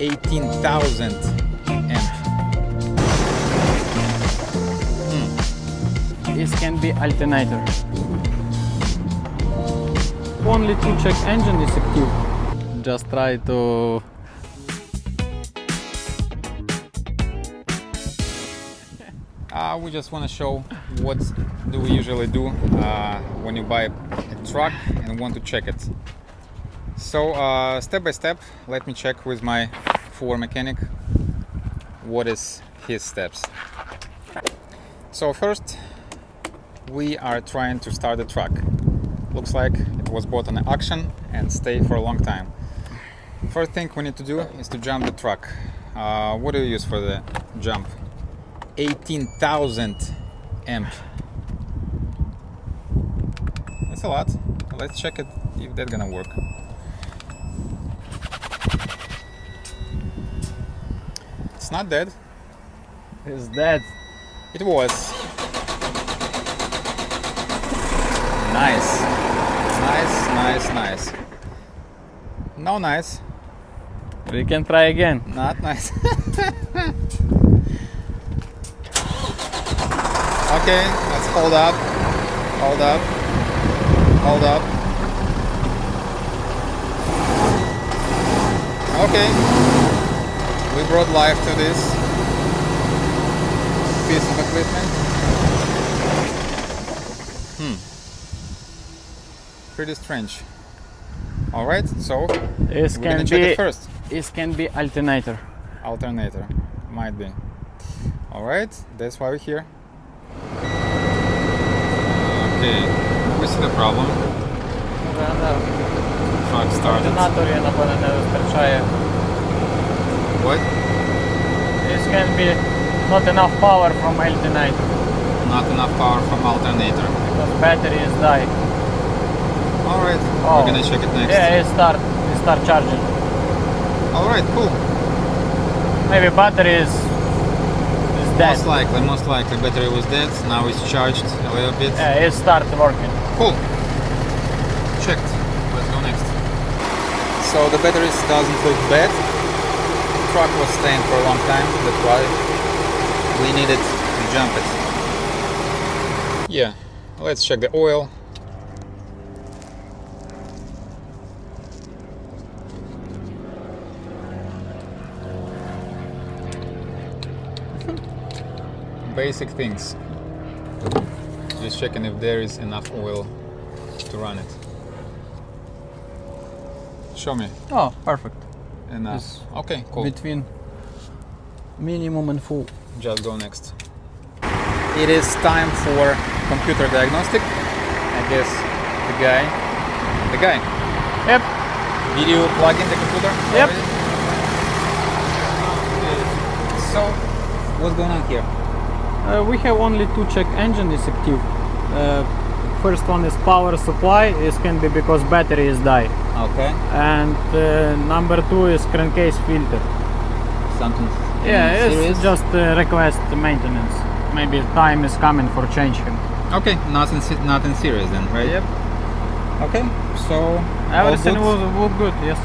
18,000 amp. This can be alternator. Only to check engine is active. Just try to... We just want to show what do we usually do when you buy a truck and want to check it. So step by step, let me check with my floor mechanic what is his steps. So first we are trying to start the truck. Looks like it was bought on an auction and stay for a long time. First thing we need to do is to jump the truck. What do you use for the jump? 18,000 amp. That's a lot. Let's check it if that's gonna work. It's not dead. It's dead. It was. Nice. Nice. No nice. We can try again. Not nice. Okay, let's hold up. Okay, we brought life to this piece of equipment. Pretty strange. Alright, so This we're can gonna check be. it first. This can be alternator. Alternator, might be. Alright, that's why we're here. Okay, we see the problem. Truck started. Alternator, напевно, не вистачає. What? This can be not enough power from alternator Not enough power from alternator. because battery is dying. Alright, Oh. we're gonna check it next. Yeah, it start charging. Alright, cool. Maybe battery is dead. Most likely battery was dead. Now it's charged a little bit. Yeah, it start working. Cool. Checked. Let's go next. So the batteries doesn't look bad. The truck was staying for a long time. That's why we needed to jump it. Yeah. Let's check the oil. Basic things. Just checking if there is enough oil to run it. Show me. Oh, perfect. Enough. Yes. Okay, cool. Between minimum and full. Just go next. It is time for computer diagnostic. I guess the guy. Yep. Did you plug in the computer? Yep. already? Okay. So, what's going on here? We have only to check engine is active. First one is power supply. This can be because battery is dying. Okay. And number two is crankcase filter. Something. Yeah, serious? it's just request maintenance. Maybe time is coming for change him. Okay, nothing serious then, right? Yep. Okay, so Everything all good? was good, yes.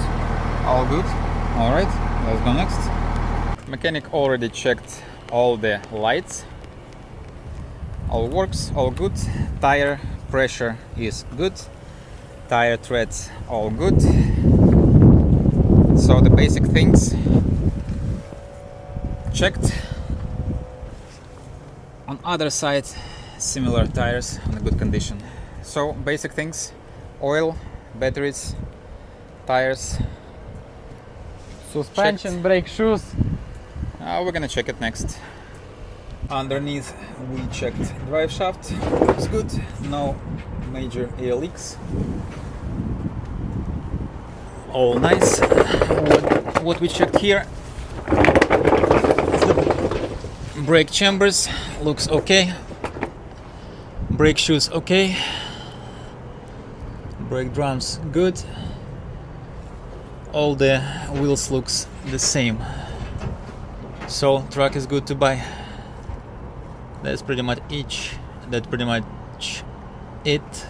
All good. All right, let's go next. Mechanic already checked all the lights. All works, all good. Tire pressure is good. Tire treads all good. So the basic things checked. On other side, similar tires in a good condition. So basic things: oil, batteries, tires. Suspension, Checked. brake shoes. We're gonna check it next. Underneath we checked drive shaft, it's good, no major air leaks. All nice. What we checked here, brake chambers looks okay, brake shoes okay, brake drums good, all the wheels looks the same. So truck is good to buy. That's pretty much it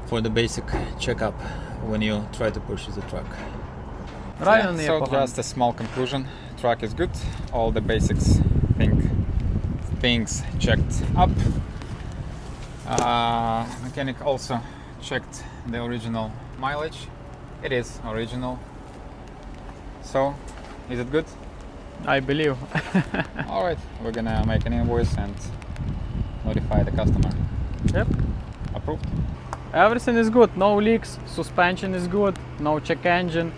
for the basic checkup when you try to purchase the truck. Right Yeah, on the so upper hand. just a small conclusion. Truck is good. All the basics things checked up. Mechanic also checked the original mileage. It is original. So, is it good? I believe. All right, we're gonna make an invoice and notify the customer. Yep. Approved. Everything is good, no leaks, suspension is good, no check engine,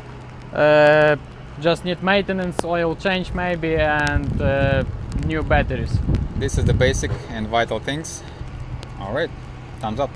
just need maintenance, oil change maybe, and new batteries. This is the basic and vital things. All right, thumbs up.